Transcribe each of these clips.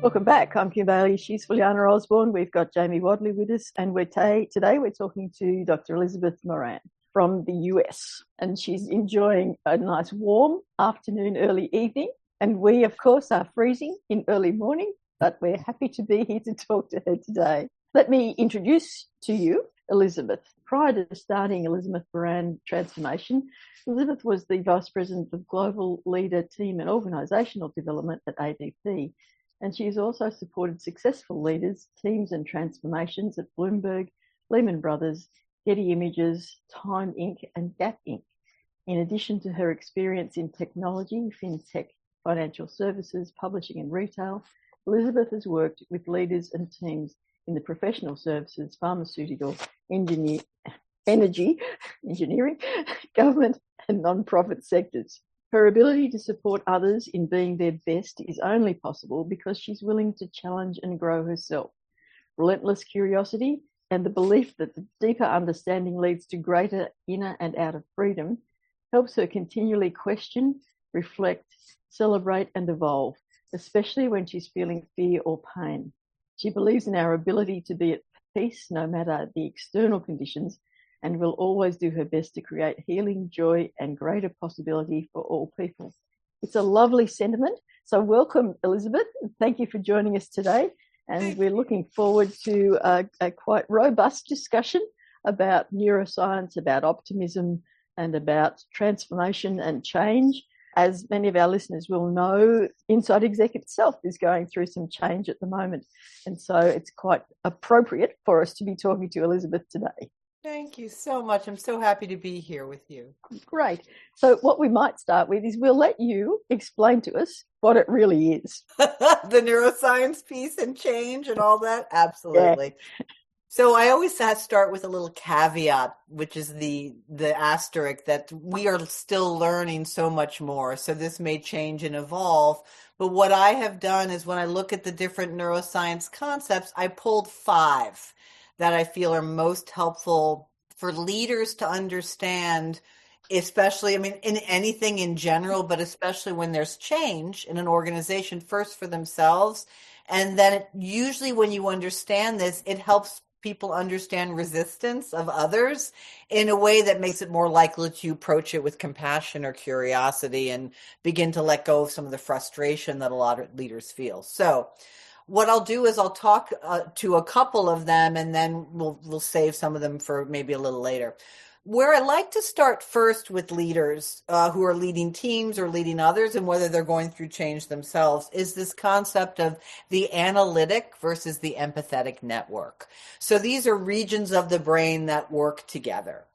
Welcome back. I'm Kim Bailey. She's Fuliana Osborne. We've got Jamie Wadley with us, and today we're talking to Dr. Elizabeth Moran from the US, and she's enjoying a nice warm afternoon, early evening. And we, of course, are freezing in early morning, but we're happy to be here to talk to her today. Let me introduce to you Elizabeth. Prior to starting Elizabeth Moran Transformation, Elizabeth was the Vice President of Global Leader Team and Organisational Development at ADP. And she has also supported successful leaders, teams and transformations at Bloomberg, Lehman Brothers, Getty Images, Time Inc. and Gap Inc. In addition to her experience in technology, fintech, financial services, publishing and retail, Elizabeth has worked with leaders and teams in the professional services, pharmaceutical, energy, engineering, government and non-profit sectors. Her ability to support others in being their best is only possible because she's willing to challenge and grow herself. Relentless curiosity and the belief that the deeper understanding leads to greater inner and outer freedom helps her continually question, reflect, celebrate and evolve, especially when she's feeling fear or pain. She believes in our ability to be at peace no matter the external conditions, and will always do her best to create healing, joy, and greater possibility for all people. It's a lovely sentiment. So welcome, Elizabeth. Thank you for joining us today. And we're looking forward to a quite robust discussion about neuroscience, about optimism, and about transformation and change. As many of our listeners will know, Inside Exec itself is going through some change at the moment. And so it's quite appropriate for us to be talking to Elizabeth today. Thank you so much. I'm so happy to be here with you. Great. So what we might start with is we'll let you explain to us what it really is. The neuroscience piece and change and all that? Absolutely. Yeah. So I always start with a little caveat, which is the asterisk that we are still learning so much more. So this may change and evolve. But what I have done is when I look at the different neuroscience concepts, I pulled 5 that I feel are most helpful for leaders to understand, especially, in anything in general, but especially when there's change in an organization, first for themselves. And then usually when you understand this, it helps people understand resistance of others in a way that makes it more likely to approach it with compassion or curiosity and begin to let go of some of the frustration that a lot of leaders feel. So what I'll do is I'll talk to a couple of them, and then we'll save some of them for maybe a little later. Where I like to start first with leaders who are leading teams or leading others, and whether they're going through change themselves, is this concept of the analytic versus the empathetic network. So these are regions of the brain that work together.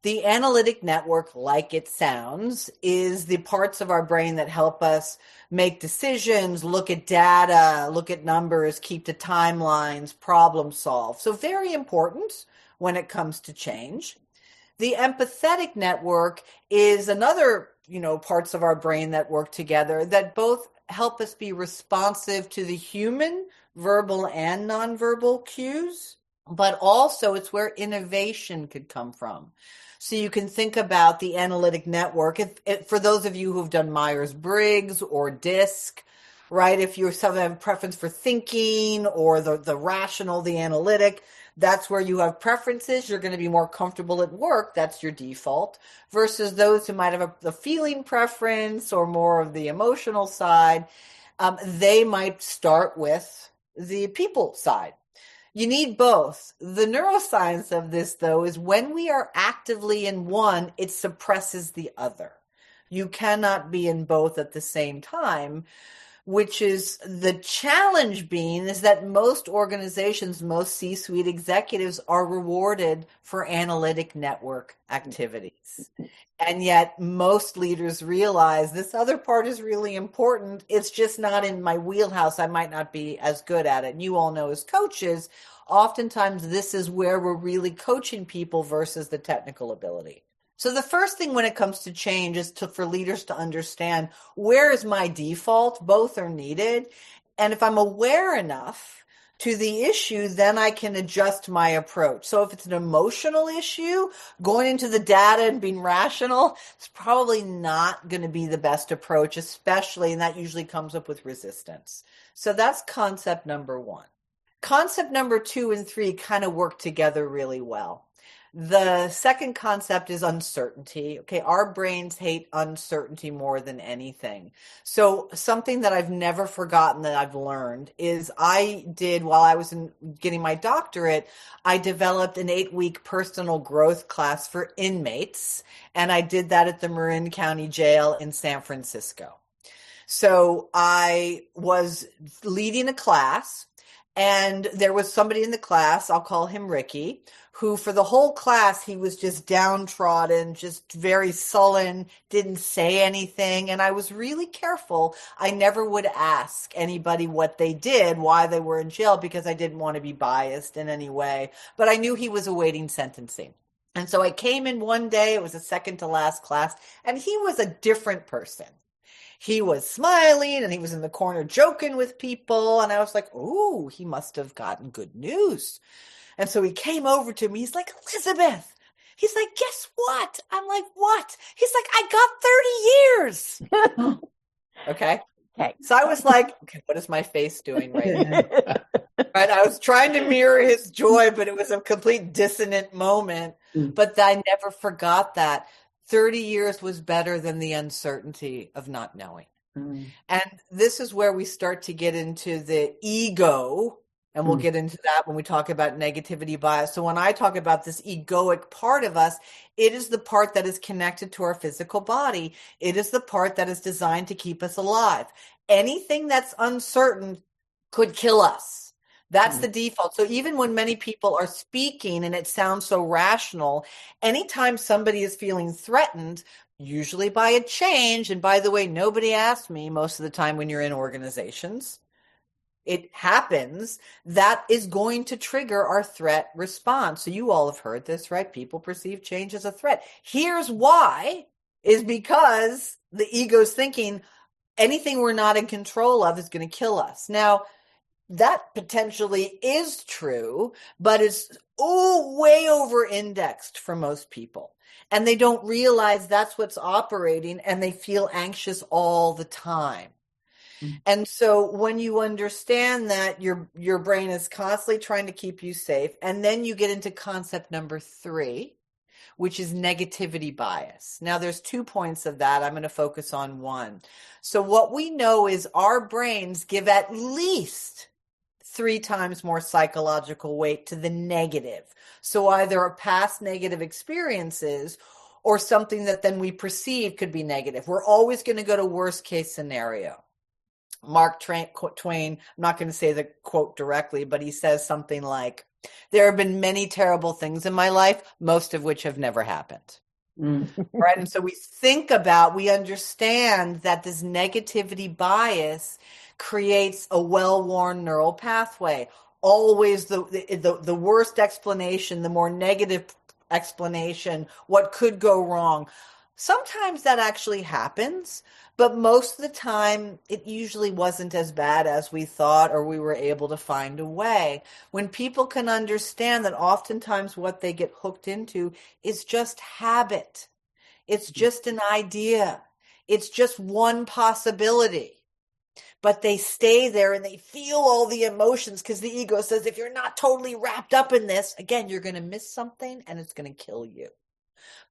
The analytic network, like it sounds, is the parts of our brain that help us make decisions, look at data, look at numbers, keep the timelines, problem solve. So very important when it comes to change. The empathetic network is another, parts of our brain that work together that both help us be responsive to the human, verbal and nonverbal cues, but also it's where innovation could come from. So you can think about the analytic network. For those of you who've done Myers-Briggs or DISC, right? If you have a preference for thinking or the rational, the analytic, that's where you have preferences. You're going to be more comfortable at work. That's your default. Versus those who might have a feeling preference or more of the emotional side, they might start with the people side. You need both. The neuroscience of this, though, is when we are actively in one, it suppresses the other. You cannot be in both at the same time, which is the challenge being is that most organizations, most C-suite executives are rewarded for analytic network activities. And yet most leaders realize this other part is really important. It's just not in my wheelhouse. I might not be as good at it. And you all know as coaches, oftentimes this is where we're really coaching people versus the technical ability. So the first thing when it comes to change is for leaders to understand where is my default. Both are needed. And if I'm aware enough to the issue, then I can adjust my approach. So if it's an emotional issue, going into the data and being rational is probably not going to be the best approach, especially, and that usually comes up with resistance. So that's concept number one. Concept number 2 and 3 kind of work together really well. The second concept is uncertainty. Okay, our brains hate uncertainty more than anything. So something that I've never forgotten that I've learned is I did, while I was getting my doctorate, I developed an 8-week personal growth class for inmates, and I did that at the Marin County Jail in San Francisco. So I was leading a class, and there was somebody in the class, I'll call him Ricky, who for the whole class, he was just downtrodden, just very sullen, didn't say anything. And I was really careful. I never would ask anybody what they did, why they were in jail, because I didn't want to be biased in any way. But I knew he was awaiting sentencing. And so I came in one day, it was the second to last class, and he was a different person. He was smiling and he was in the corner joking with people. And I was like, ooh, he must have gotten good news. And so he came over to me. He's like, Elizabeth. He's like, guess what? I'm like, what? He's like, I got 30 years. Okay. So I was like, okay, what is my face doing right now? Right. I was trying to mirror his joy, but it was a complete dissonant moment. But I never forgot that. 30 years was better than the uncertainty of not knowing. And this is where we start to get into the ego, and we'll get into that when we talk about negativity bias. So when I talk about this egoic part of us, it is the part that is connected to our physical body. It is the part that is designed to keep us alive. Anything that's uncertain could kill us. That's the default. So even when many people are speaking and it sounds so rational, anytime somebody is feeling threatened, usually by a change, and by the way, nobody asked me most of the time when you're in organizations, it happens, that is going to trigger our threat response. So you all have heard this, right? People perceive change as a threat. Here's why, is because the ego's thinking anything we're not in control of is going to kill us. Now, that potentially is true, but it's way over indexed for most people. And they don't realize that's what's operating, and they feel anxious all the time. And so when you understand that your brain is constantly trying to keep you safe, and then you get into concept number 3, which is negativity bias. Now there's 2 points of that. I'm going to focus on one. So what we know is our brains give at least 3 times more psychological weight to the negative. So either past negative experiences or something that then we perceive could be negative. We're always going to go to worst case scenario. Mark Twain, I'm not going to say the quote directly, but he says something like, there have been many terrible things in my life, most of which have never happened. Right. And so we understand that this negativity bias creates a well-worn neural pathway. Always the worst explanation, the more negative explanation, what could go wrong. Sometimes that actually happens, but most of the time it usually wasn't as bad as we thought, or we were able to find a way. When people can understand that oftentimes what they get hooked into is just habit. It's just an idea. It's just one possibility. But they stay there and they feel all the emotions because the ego says, if you're not totally wrapped up in this, again, you're going to miss something and it's going to kill you.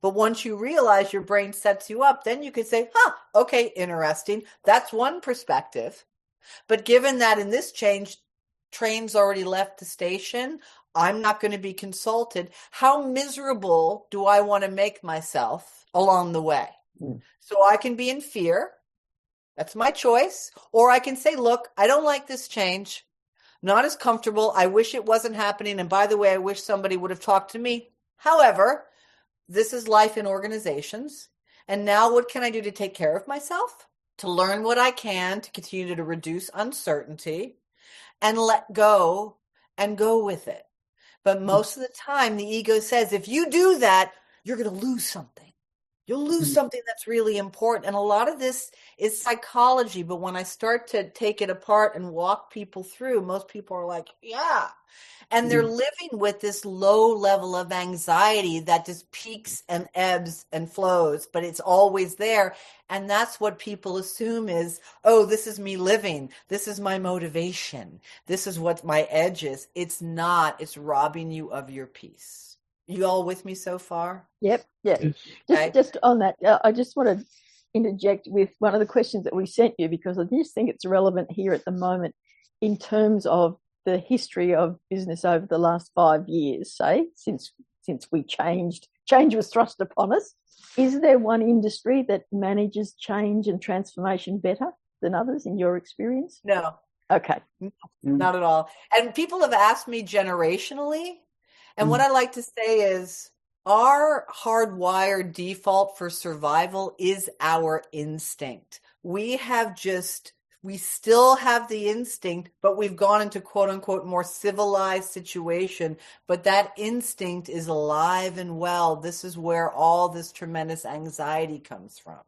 But once you realize your brain sets you up, then you could say, okay, interesting. That's one perspective. But given that in this change, train's already left the station, I'm not going to be consulted. How miserable do I want to make myself along the way? So I can be in fear. That's my choice. Or I can say, look, I don't like this change. Not as comfortable. I wish it wasn't happening. And by the way, I wish somebody would have talked to me. However, this is life in organizations. And now what can I do to take care of myself? To learn what I can, to continue to reduce uncertainty and let go and go with it. But most of the time, the ego says, if you do that, you're going to lose something. You'll lose something that's really important. And a lot of this is psychology, but when I start to take it apart and walk people through, most people are like, yeah. And they're living with this low level of anxiety that just peaks and ebbs and flows, but it's always there. And that's what people assume is, oh, this is me living. This is my motivation. This is what my edge is. It's not. It's robbing you of your peace. You all with me so far? Yep. Yeah. Okay. Just on that, I just want to interject with one of the questions that we sent you, because I just think it's relevant here at the moment in terms of the history of business over the last 5 years, say, since we change was thrust upon us. Is there one industry that manages change and transformation better than others in your experience? No. Okay. Not at all. And people have asked me generationally, and what I like to say is our hardwired default for survival is our instinct. We still have the instinct, but we've gone into quote unquote more civilized situation. But that instinct is alive and well. This is where all this tremendous anxiety comes from.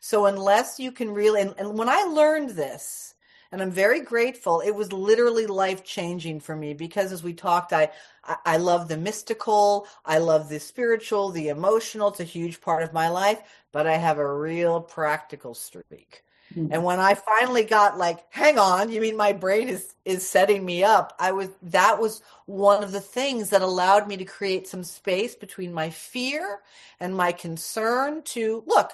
So unless you can really, and when I learned this, and I'm very grateful, it was literally life-changing for me, because as we talked, I love the mystical, I love the spiritual, the emotional. It's a huge part of my life, but I have a real practical streak. And when I finally got like, hang on, you mean my brain is setting me up? That was one of the things that allowed me to create some space between my fear and my concern to, look,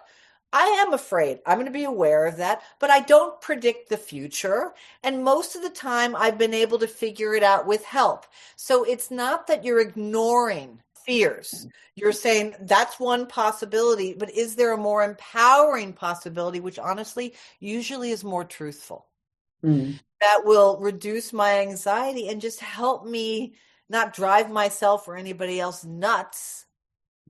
I am afraid. I'm going to be aware of that, but I don't predict the future. And most of the time I've been able to figure it out with help. So it's not that you're ignoring fears. You're saying that's one possibility, but is there a more empowering possibility, which honestly usually is more truthful, that will reduce my anxiety and just help me not drive myself or anybody else nuts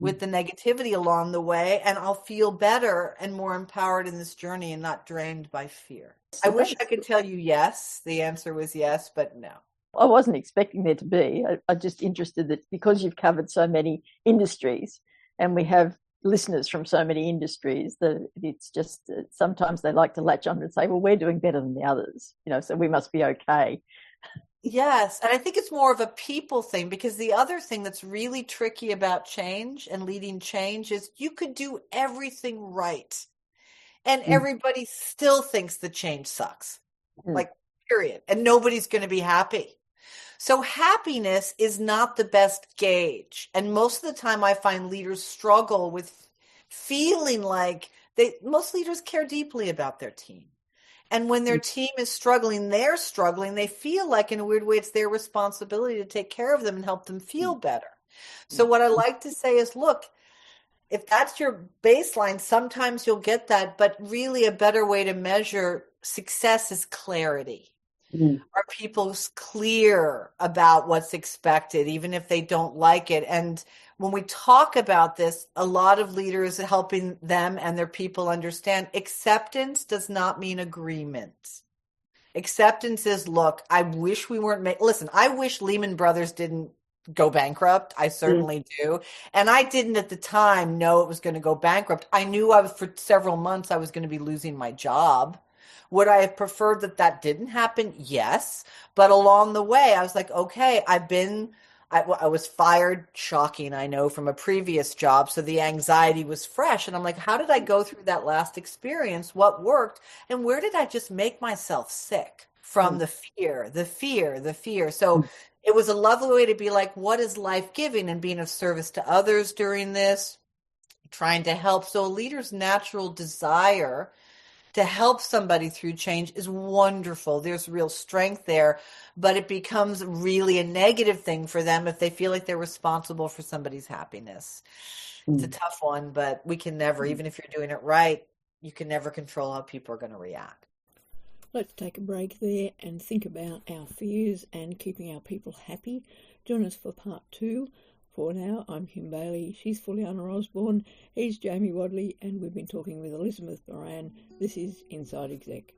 with the negativity along the way, and I'll feel better and more empowered in this journey and not drained by fear. I wish I could tell you yes. The answer was yes, but no. I wasn't expecting there to be. I'm just interested that because you've covered so many industries and we have listeners from so many industries, that it's just sometimes they like to latch on and say, well, we're doing better than the others, so we must be okay. Yes, and I think it's more of a people thing, because the other thing that's really tricky about change and leading change is you could do everything right, and everybody still thinks the change sucks, like, period, and nobody's going to be happy. So happiness is not the best gauge, and most of the time I find leaders struggle with feeling like most leaders care deeply about their team. And when their team is struggling, they're struggling. They feel like, in a weird way, it's their responsibility to take care of them and help them feel better. So what I like to say is, look, if that's your baseline, sometimes you'll get that. But really a better way to measure success is clarity. Are people clear about what's expected, even if they don't like it? And when we talk about this, a lot of leaders are helping them and their people understand acceptance does not mean agreement. Acceptance is, look, I wish we weren't listen, I wish Lehman Brothers didn't go bankrupt. I certainly do. And I didn't at the time know it was going to go bankrupt. I knew for several months I was going to be losing my job. Would I have preferred that didn't happen? Yes. But along the way, I was like, okay, I was fired, shocking, I know, from a previous job. So the anxiety was fresh. And I'm like, how did I go through that last experience? What worked? And where did I just make myself sick from the fear? So it was a lovely way to be like, what is life-giving and being of service to others during this, trying to help. So a leader's natural desire to help somebody through change is wonderful. There's real strength there, but it becomes really a negative thing for them if they feel like they're responsible for somebody's happiness. It's a tough one, but we can never, even if you're doing it right, you can never control how people are going to react. Let's take a break there and think about our fears and keeping our people happy. Join us for part 2. For now, I'm Kim Bailey. She's Fuliana Osborne. He's Jamie Wadley, and we've been talking with Elizabeth Moran. This is Inside Exec.